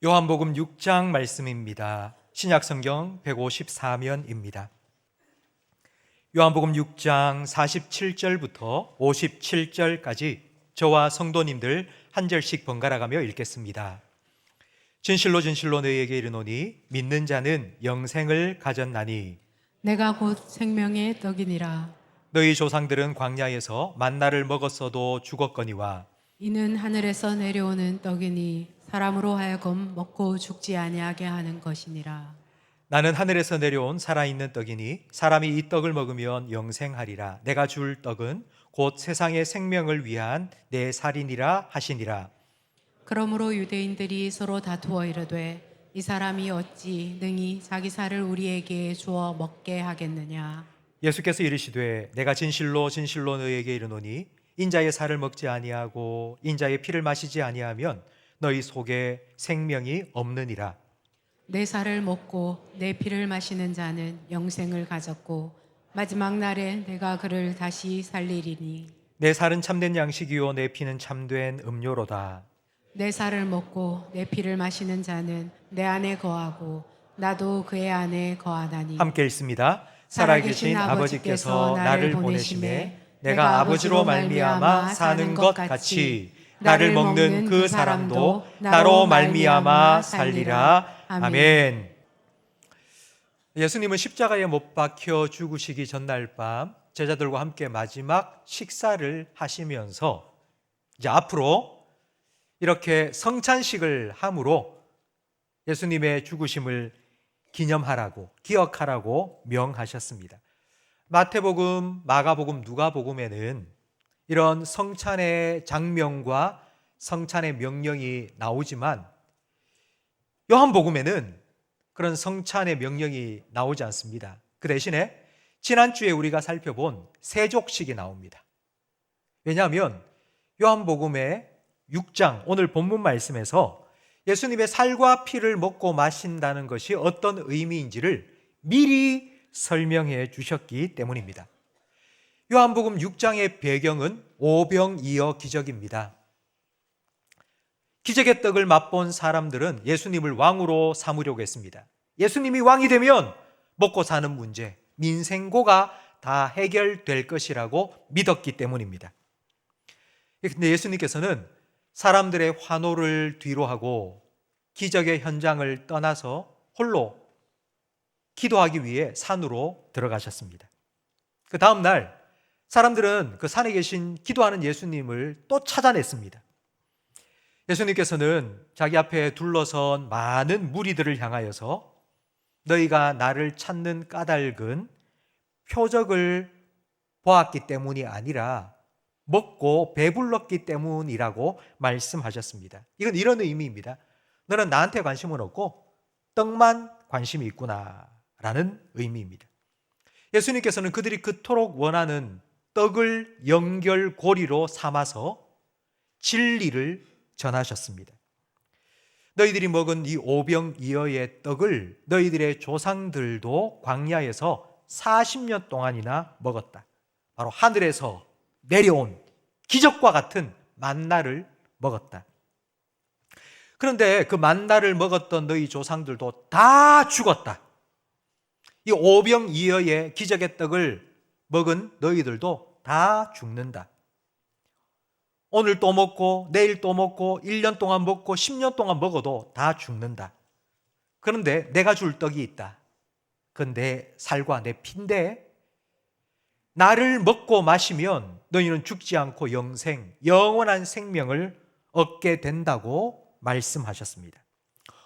요한복음 6장 말씀입니다. 신약성경 154면입니다. 요한복음 6장 47절부터 57절까지 저와 성도님들 한 절씩 번갈아가며 읽겠습니다. 진실로 진실로 너희에게 이르노니 믿는 자는 영생을 가졌나니 내가 곧 생명의 떡이니라. 너희 조상들은 광야에서 만나를 먹었어도 죽었거니와 이는 하늘에서 내려오는 떡이니 사람으로 하여금 먹고 죽지 아니하게 하는 것이니라. 나는 하늘에서 내려온 살아있는 떡이니 사람이 이 떡을 먹으면 영생하리라. 내가 줄 떡은 곧 세상의 생명을 위한 내 살이니라 하시니라. 그러므로 유대인들이 서로 다투어 이르되 이 사람이 어찌 능히 자기 살을 우리에게 주어 먹게 하겠느냐. 예수께서 이르시되 내가 진실로 진실로 너희에게 이르노니 인자의 살을 먹지 아니하고 인자의 피를 마시지 아니하면 너희 속에 생명이 없느니라. 내 살을 먹고 내 피를 마시는 자는 영생을 가졌고 마지막 날에 내가 그를 다시 살리리니 내 살은 참된 양식이요 내 피는 참된 음료로다. 내 살을 먹고 내 피를 마시는 자는 내 안에 거하고 나도 그의 안에 거하나니. 함께 읽습니다. 살아계신 아버지께서 나를 보내심에 내가 아버지로 말미암아 사는 것 같이 나를 먹는 그 사람도 나로 말미암아 살리라. 아멘. 예수님은 십자가에 못 박혀 죽으시기 전날 밤 제자들과 함께 마지막 식사를 하시면서 이제 앞으로 이렇게 성찬식을 함으로 예수님의 죽으심을 기념하라고, 기억하라고 명하셨습니다. 마태복음, 마가복음, 누가복음에는 이런 성찬의 장면과 성찬의 명령이 나오지만 요한복음에는 그런 성찬의 명령이 나오지 않습니다. 그 대신에 지난주에 우리가 살펴본 세족식이 나옵니다. 왜냐하면 요한복음의 6장 오늘 본문 말씀에서 예수님의 살과 피를 먹고 마신다는 것이 어떤 의미인지를 미리 설명해 주셨기 때문입니다. 요한복음 6장의 배경은 오병이어 기적입니다. 기적의 떡을 맛본 사람들은 예수님을 왕으로 삼으려고 했습니다. 예수님이 왕이 되면 먹고 사는 문제, 민생고가 다 해결될 것이라고 믿었기 때문입니다. 그런데 예수님께서는 사람들의 환호를 뒤로하고 기적의 현장을 떠나서 홀로 기도하기 위해 산으로 들어가셨습니다. 그 다음 날 사람들은 그 산에 계신 기도하는 예수님을 또 찾아냈습니다. 예수님께서는 자기 앞에 둘러선 많은 무리들을 향하여서 너희가 나를 찾는 까닭은 표적을 보았기 때문이 아니라 먹고 배불렀기 때문이라고 말씀하셨습니다. 이건 이런 의미입니다. 너는 나한테 관심은 없고 떡만 관심이 있구나 라는 의미입니다. 예수님께서는 그들이 그토록 원하는 떡을 연결고리로 삼아서 진리를 전하셨습니다. 너희들이 먹은 이 오병이어의 떡을 너희들의 조상들도 광야에서 40년 동안이나 먹었다. 바로 하늘에서 내려온 기적과 같은 만나를 먹었다. 그런데 그 만나를 먹었던 너희 조상들도 다 죽었다. 이 오병이어의 기적의 떡을 먹은 너희들도 다 죽는다. 오늘 또 먹고 내일 또 먹고 1년 동안 먹고 10년 동안 먹어도 다 죽는다. 그런데 내가 줄 떡이 있다. 그건 내 살과 내 피인데 나를 먹고 마시면 너희는 죽지 않고 영생, 영원한 생명을 얻게 된다고 말씀하셨습니다.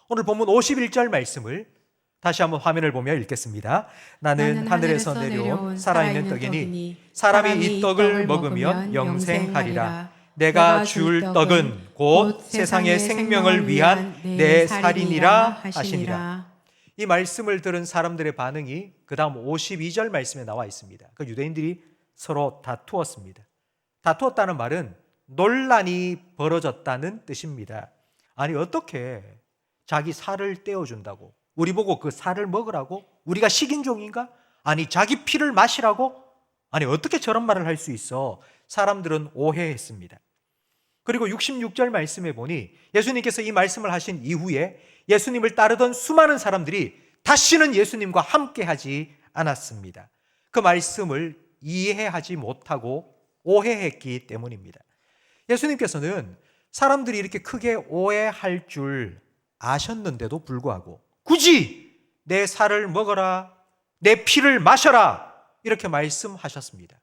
오늘 본문 51절 말씀을 다시 한번 화면을 보며 읽겠습니다. 나는 하늘에서 내려온 살아있는 떡이니 사람이 이 떡을 먹으면 영생하리라. 내가 줄 떡은 곧 세상의 생명을 위한 내 살이니라 하시니라. 이 말씀을 들은 사람들의 반응이 그 다음 52절 말씀에 나와 있습니다. 그 유대인들이 서로 다투었습니다. 다투었다는 말은 논란이 벌어졌다는 뜻입니다. 아니 어떻게 자기 살을 떼어준다고? 우리 보고 그 살을 먹으라고? 우리가 식인종인가? 아니 자기 피를 마시라고? 아니 어떻게 저런 말을 할 수 있어? 사람들은 오해했습니다. 그리고 66절 말씀에 보니 예수님께서 이 말씀을 하신 이후에 예수님을 따르던 수많은 사람들이 다시는 예수님과 함께하지 않았습니다. 그 말씀을 이해하지 못하고 오해했기 때문입니다. 예수님께서는 사람들이 이렇게 크게 오해할 줄 아셨는데도 불구하고 굳이 내 살을 먹어라, 내 피를 마셔라 이렇게 말씀하셨습니다.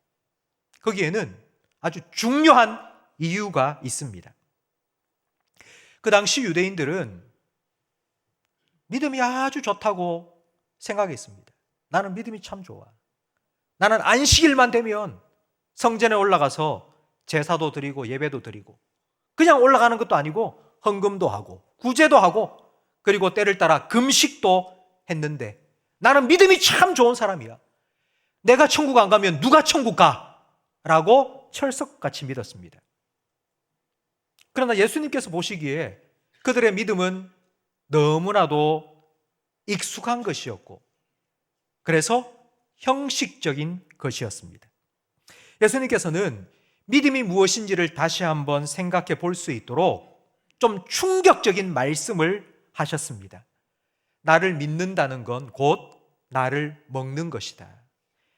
거기에는 아주 중요한 이유가 있습니다. 그 당시 유대인들은 믿음이 아주 좋다고 생각했습니다. 나는 믿음이 참 좋아. 나는 안식일만 되면 성전에 올라가서 제사도 드리고 예배도 드리고 그냥 올라가는 것도 아니고 헌금도 하고 구제도 하고 그리고 때를 따라 금식도 했는데 나는 믿음이 참 좋은 사람이야. 내가 천국 안 가면 누가 천국 가? 라고 철석같이 믿었습니다. 그러나 예수님께서 보시기에 그들의 믿음은 너무나도 익숙한 것이었고 그래서 형식적인 것이었습니다. 예수님께서는 믿음이 무엇인지를 다시 한번 생각해 볼 수 있도록 좀 충격적인 말씀을 하셨습니다. 나를 믿는다는 건 곧 나를 먹는 것이다.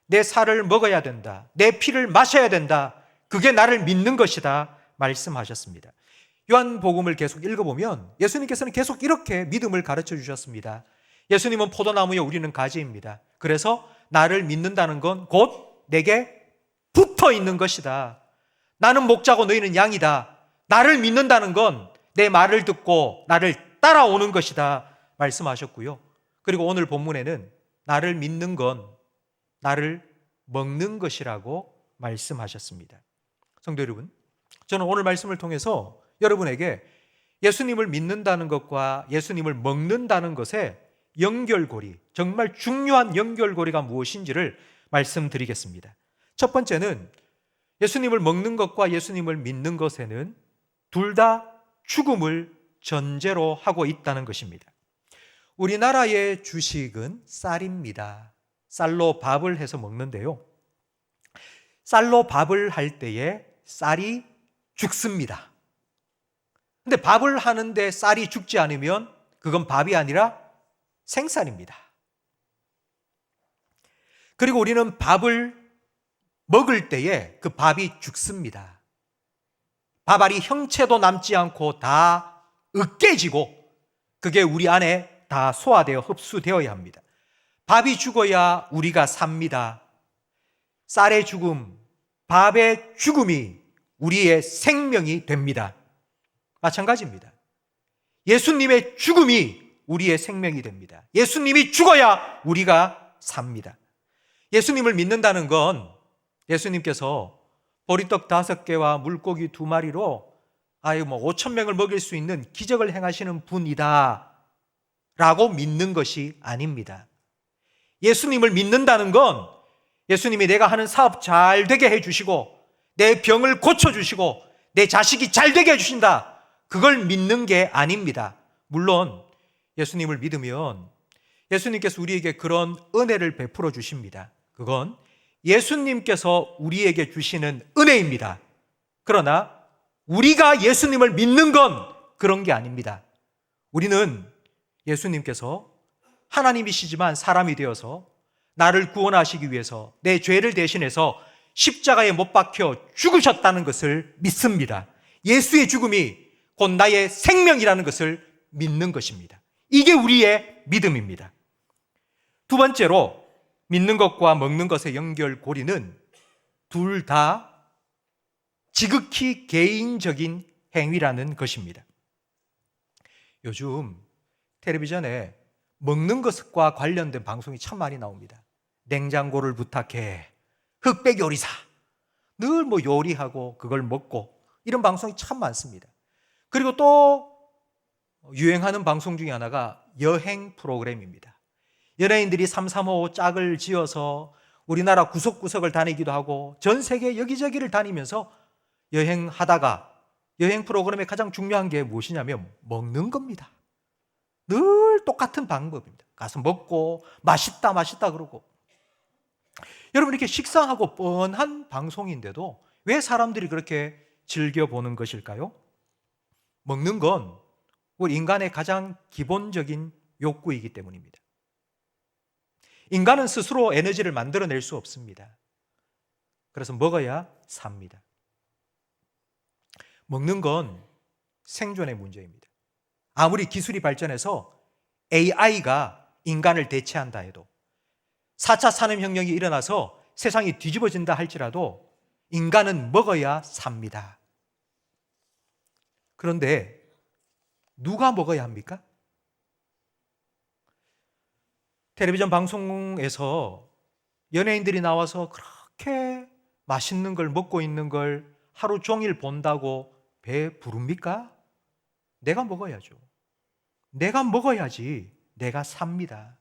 내 살을 먹어야 된다. 내 피를 마셔야 된다. 그게 나를 믿는 것이다 말씀하셨습니다. 요한복음을 계속 읽어보면 예수님께서는 계속 이렇게 믿음을 가르쳐 주셨습니다. 예수님은 포도나무에 우리는 가지입니다. 그래서 나를 믿는다는 건 곧 내게 붙어 있는 것이다. 나는 목자고 너희는 양이다. 나를 믿는다는 건 내 말을 듣고 나를 따라오는 것이다 말씀하셨고요. 그리고 오늘 본문에는 나를 믿는 건 나를 먹는 것이라고 말씀하셨습니다. 성도 여러분, 저는 오늘 말씀을 통해서 여러분에게 예수님을 믿는다는 것과 예수님을 먹는다는 것의 연결고리, 정말 중요한 연결고리가 무엇인지를 말씀드리겠습니다. 첫 번째는 예수님을 먹는 것과 예수님을 믿는 것에는 둘 다 죽음을 전제로 하고 있다는 것입니다. 우리나라의 주식은 쌀입니다. 쌀로 밥을 해서 먹는데요. 쌀로 밥을 할 때에 쌀이 죽습니다. 근데 밥을 하는데 쌀이 죽지 않으면 그건 밥이 아니라 생쌀입니다. 그리고 우리는 밥을 먹을 때에 그 밥이 죽습니다. 밥알이 형체도 남지 않고 다 으깨지고 그게 우리 안에 다 소화되어 흡수되어야 합니다. 밥이 죽어야 우리가 삽니다. 쌀의 죽음, 밥의 죽음이 우리의 생명이 됩니다. 마찬가지입니다. 예수님의 죽음이 우리의 생명이 됩니다. 예수님이 죽어야 우리가 삽니다. 예수님을 믿는다는 건 예수님께서 보리떡 5개와 물고기 2마리로 5,000명을 먹일 수 있는 기적을 행하시는 분이다 라고 믿는 것이 아닙니다. 예수님을 믿는다는 건 예수님이 내가 하는 사업 잘 되게 해주시고 내 병을 고쳐주시고 내 자식이 잘 되게 해주신다, 그걸 믿는 게 아닙니다. 물론 예수님을 믿으면 예수님께서 우리에게 그런 은혜를 베풀어 주십니다. 그건 예수님께서 우리에게 주시는 은혜입니다. 그러나 우리가 예수님을 믿는 건 그런 게 아닙니다. 우리는 예수님께서 하나님이시지만 사람이 되어서 나를 구원하시기 위해서 내 죄를 대신해서 십자가에 못 박혀 죽으셨다는 것을 믿습니다. 예수의 죽음이 곧 나의 생명이라는 것을 믿는 것입니다. 이게 우리의 믿음입니다. 두 번째로 믿는 것과 먹는 것의 연결고리는 둘 다 지극히 개인적인 행위라는 것입니다. 요즘 텔레비전에 먹는 것과 관련된 방송이 참 많이 나옵니다. 냉장고를 부탁해, 흑백 요리사, 늘 요리하고 그걸 먹고 이런 방송이 참 많습니다. 그리고 또 유행하는 방송 중에 하나가 여행 프로그램입니다. 연예인들이 335 짝을 지어서 우리나라 구석구석을 다니기도 하고 전 세계 여기저기를 다니면서 여행하다가 여행 프로그램의 가장 중요한 게 무엇이냐면 먹는 겁니다. 늘 똑같은 방법입니다. 가서 먹고 맛있다 그러고. 여러분, 이렇게 식상하고 뻔한 방송인데도 왜 사람들이 그렇게 즐겨보는 것일까요? 먹는 건 우리 인간의 가장 기본적인 욕구이기 때문입니다. 인간은 스스로 에너지를 만들어낼 수 없습니다. 그래서 먹어야 삽니다. 먹는 건 생존의 문제입니다. 아무리 기술이 발전해서 AI가 인간을 대체한다 해도 4차 산업혁명이 일어나서 세상이 뒤집어진다 할지라도 인간은 먹어야 삽니다. 그런데 누가 먹어야 합니까? 텔레비전 방송에서 연예인들이 나와서 그렇게 맛있는 걸 먹고 있는 걸 하루 종일 본다고 배 부릅니까? 내가 먹어야죠. 내가 먹어야지 내가 삽니다.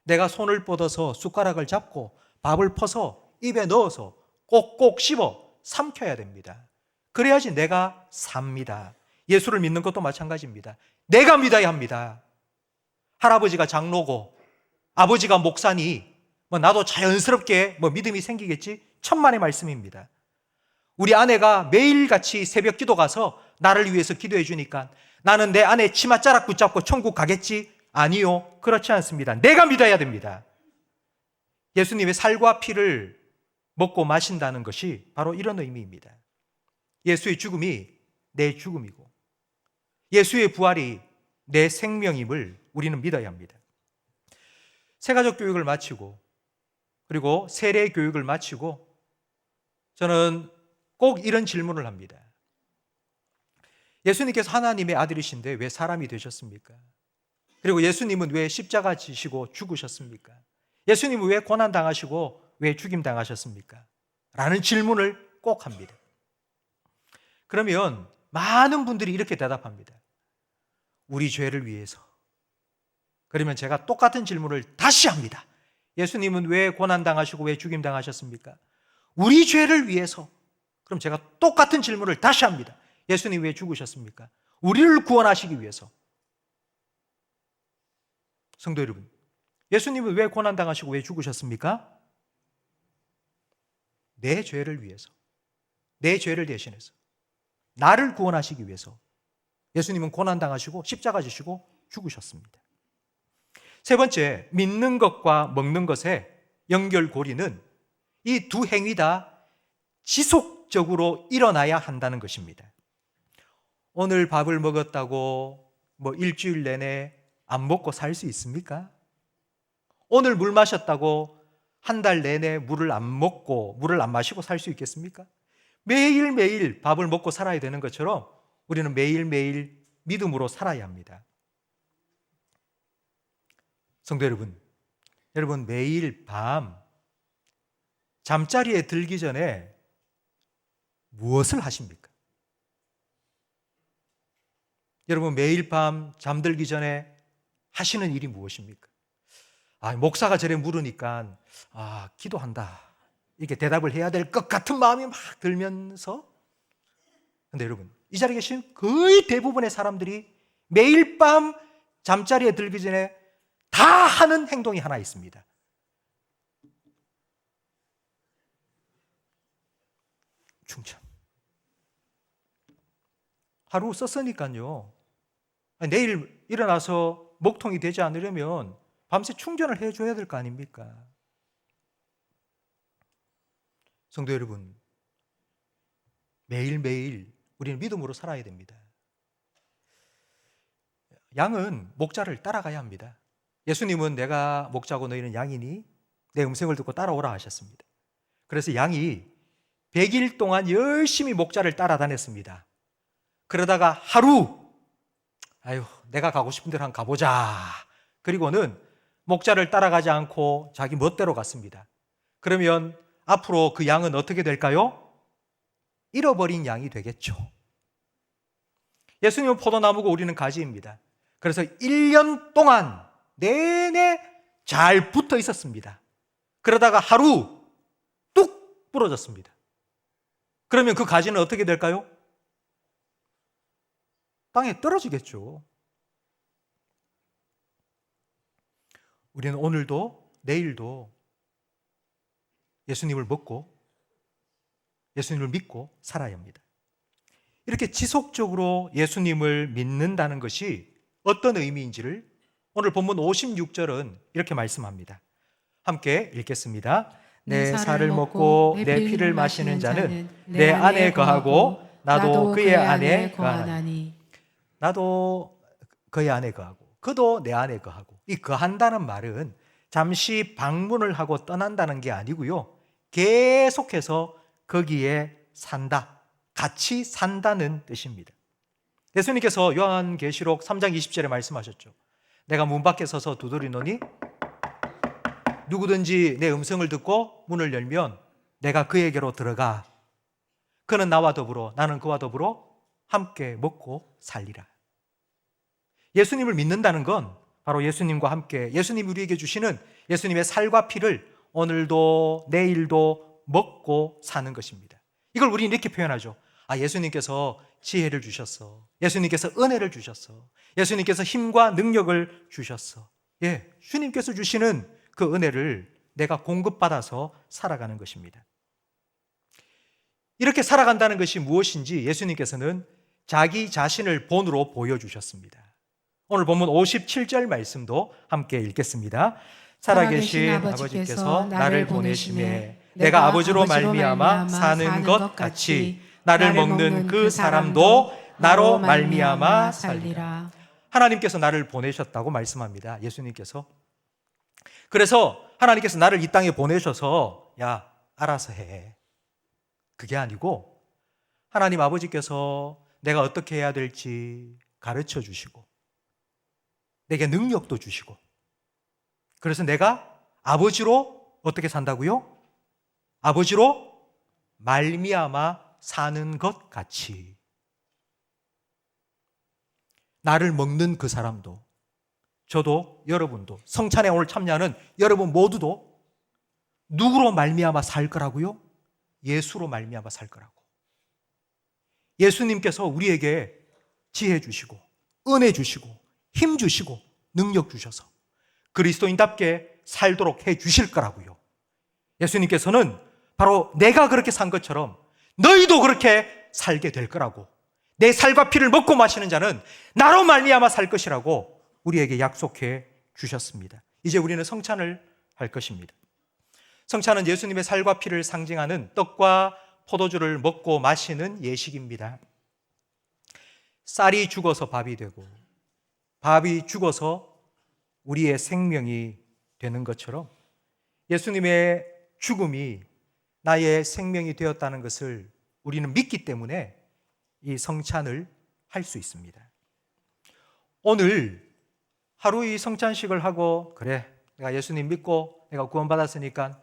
내가 손을 뻗어서 숟가락을 잡고 밥을 퍼서 입에 넣어서 꼭꼭 씹어 삼켜야 됩니다. 그래야지 내가 삽니다. 예수를 믿는 것도 마찬가지입니다. 내가 믿어야 합니다. 할아버지가 장로고 아버지가 목사니 나도 자연스럽게 믿음이 생기겠지? 천만의 말씀입니다. 우리 아내가 매일같이 새벽 기도 가서 나를 위해서 기도해 주니까 나는 내 아내 치맛자락 붙잡고 천국 가겠지? 아니요, 그렇지 않습니다. 내가 믿어야 됩니다. 예수님의 살과 피를 먹고 마신다는 것이 바로 이런 의미입니다. 예수의 죽음이 내 죽음이고 예수의 부활이 내 생명임을 우리는 믿어야 합니다. 세가족 교육을 마치고 그리고 세례 교육을 마치고 저는 꼭 이런 질문을 합니다. 예수님께서 하나님의 아들이신데 왜 사람이 되셨습니까? 그리고 예수님은 왜 십자가 지시고 죽으셨습니까? 예수님은 왜 고난당하시고 왜 죽임당하셨습니까? 라는 질문을 꼭 합니다. 그러면 많은 분들이 이렇게 대답합니다. 우리 죄를 위해서. 그러면 제가 똑같은 질문을 다시 합니다. 예수님은 왜 고난당하시고 왜 죽임당하셨습니까? 우리 죄를 위해서. 그럼 제가 똑같은 질문을 다시 합니다. 예수님 왜 죽으셨습니까? 우리를 구원하시기 위해서. 성도 여러분, 예수님은 왜 고난당하시고 왜 죽으셨습니까? 내 죄를 위해서, 내 죄를 대신해서 나를 구원하시기 위해서 예수님은 고난당하시고 십자가 지시고 죽으셨습니다. 세 번째, 믿는 것과 먹는 것의 연결고리는 이 두 행위 다 지속적으로 일어나야 한다는 것입니다. 오늘 밥을 먹었다고 일주일 내내 안 먹고 살 수 있습니까? 오늘 물 마셨다고 한 달 내내 물을 안 먹고 물을 안 마시고 살 수 있겠습니까? 매일매일 밥을 먹고 살아야 되는 것처럼 우리는 매일매일 믿음으로 살아야 합니다. 성도 여러분 매일 밤 잠자리에 들기 전에 무엇을 하십니까? 여러분 매일 밤 잠들기 전에 하시는 일이 무엇입니까? 목사가 저래 물으니까 기도한다 이렇게 대답을 해야 될 것 같은 마음이 막 들면서 근데 여러분 이 자리에 계신 거의 대부분의 사람들이 매일 밤 잠자리에 들기 전에 다 하는 행동이 하나 있습니다. 충전. 하루 썼으니까요. 내일 일어나서 먹통이 되지 않으려면 밤새 충전을 해줘야 될 거 아닙니까? 성도 여러분, 매일매일 우리는 믿음으로 살아야 됩니다. 양은 목자를 따라가야 합니다. 예수님은 내가 목자고 너희는 양이니 내 음성을 듣고 따라오라 하셨습니다. 그래서 양이 100일 동안 열심히 목자를 따라다녔습니다. 그러다가 하루 내가 가고 싶은 데로 한번 가보자. 그리고는 목자를 따라가지 않고 자기 멋대로 갔습니다. 그러면 앞으로 그 양은 어떻게 될까요? 잃어버린 양이 되겠죠. 예수님은 포도나무고 우리는 가지입니다. 그래서 1년 동안 내내 잘 붙어 있었습니다. 그러다가 하루 뚝 부러졌습니다. 그러면 그 가지는 어떻게 될까요? 땅에 떨어지겠죠. 우리는 오늘도 내일도 예수님을 먹고 예수님을 믿고 살아야 합니다. 이렇게 지속적으로 예수님을 믿는다는 것이 어떤 의미인지를 오늘 본문 56절은 이렇게 말씀합니다. 함께 읽겠습니다. 내 살을 먹고 내 피를 마시는 자는 내 안에 거하고 나도 그의 안에 거하나니. 나도 그의 안에 거하고 그도 내 안에 거하고, 이 거한다는 말은 잠시 방문을 하고 떠난다는 게 아니고요, 계속해서 거기에 산다, 같이 산다는 뜻입니다. 예수님께서 요한계시록 3장 20절에 말씀하셨죠. 내가 문 밖에 서서 두드리노니 누구든지 내 음성을 듣고 문을 열면 내가 그에게로 들어가 그는 나와 더불어 나는 그와 더불어 함께 먹고 살리라. 예수님을 믿는다는 건 바로 예수님과 함께 예수님이 우리에게 주시는 예수님의 살과 피를 오늘도 내일도 먹고 사는 것입니다. 이걸 우리는 이렇게 표현하죠. 예수님께서 지혜를 주셨어. 예수님께서 은혜를 주셨어. 예수님께서 힘과 능력을 주셨어. 주님께서 주시는 그 은혜를 내가 공급받아서 살아가는 것입니다. 이렇게 살아간다는 것이 무엇인지 예수님께서는 자기 자신을 본으로 보여주셨습니다. 오늘 본문 57절 말씀도 함께 읽겠습니다. 살아계신 아버지께서 나를 보내심에 내가 아버지로 말미암아 사는 것 같이 나를 먹는 그 사람도 나로 말미암아 살리라. 하나님께서 나를 보내셨다고 말씀합니다. 예수님께서. 그래서 하나님께서 나를 이 땅에 보내셔서 알아서 해, 그게 아니고 하나님 아버지께서 내가 어떻게 해야 될지 가르쳐 주시고 내게 능력도 주시고, 그래서 내가 아버지로 어떻게 산다고요? 아버지로 말미암아 사는 것 같이 나를 먹는 그 사람도, 저도, 여러분도, 성찬에 오늘 참여하는 여러분 모두도 누구로 말미암아 살 거라고요? 예수로 말미암아 살 거라고. 예수님께서 우리에게 지혜 주시고 은혜 주시고 힘 주시고 능력 주셔서 그리스도인답게 살도록 해 주실 거라고요. 예수님께서는 바로 내가 그렇게 산 것처럼 너희도 그렇게 살게 될 거라고, 내 살과 피를 먹고 마시는 자는 나로 말미암아 살 것이라고 우리에게 약속해 주셨습니다. 이제 우리는 성찬을 할 것입니다. 성찬은 예수님의 살과 피를 상징하는 떡과 포도주를 먹고 마시는 예식입니다. 쌀이 죽어서 밥이 되고 밥이 죽어서 우리의 생명이 되는 것처럼 예수님의 죽음이 나의 생명이 되었다는 것을 우리는 믿기 때문에 이 성찬을 할 수 있습니다. 오늘 하루 이 성찬식을 하고 그래, 내가 예수님 믿고 내가 구원받았으니까,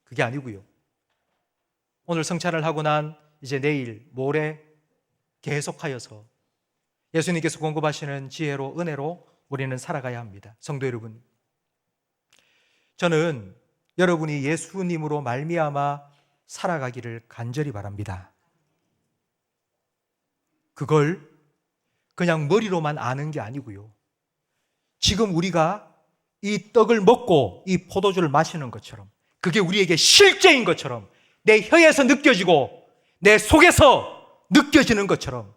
그게 아니고요. 오늘 성찬을 하고 난 이제 내일 모레 계속하여서 예수님께서 공급하시는 지혜로 은혜로 우리는 살아가야 합니다. 성도 여러분, 저는 여러분이 예수님으로 말미암아 살아가기를 간절히 바랍니다. 그걸 그냥 머리로만 아는 게 아니고요, 지금 우리가 이 떡을 먹고 이 포도주를 마시는 것처럼, 그게 우리에게 실제인 것처럼, 내 혀에서 느껴지고 내 속에서 느껴지는 것처럼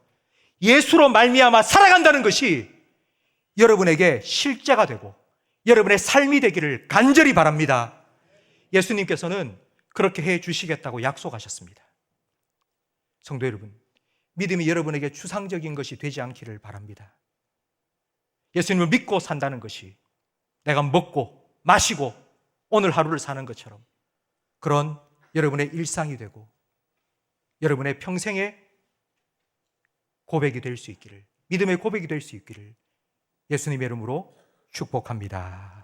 예수로 말미암아 살아간다는 것이 여러분에게 실제가 되고 여러분의 삶이 되기를 간절히 바랍니다. 예수님께서는 그렇게 해 주시겠다고 약속하셨습니다. 성도 여러분, 믿음이 여러분에게 추상적인 것이 되지 않기를 바랍니다. 예수님을 믿고 산다는 것이 내가 먹고 마시고 오늘 하루를 사는 것처럼 그런 여러분의 일상이 되고 여러분의 평생의 고백이 될 수 있기를, 믿음의 고백이 될 수 있기를 예수님의 이름으로 축복합니다.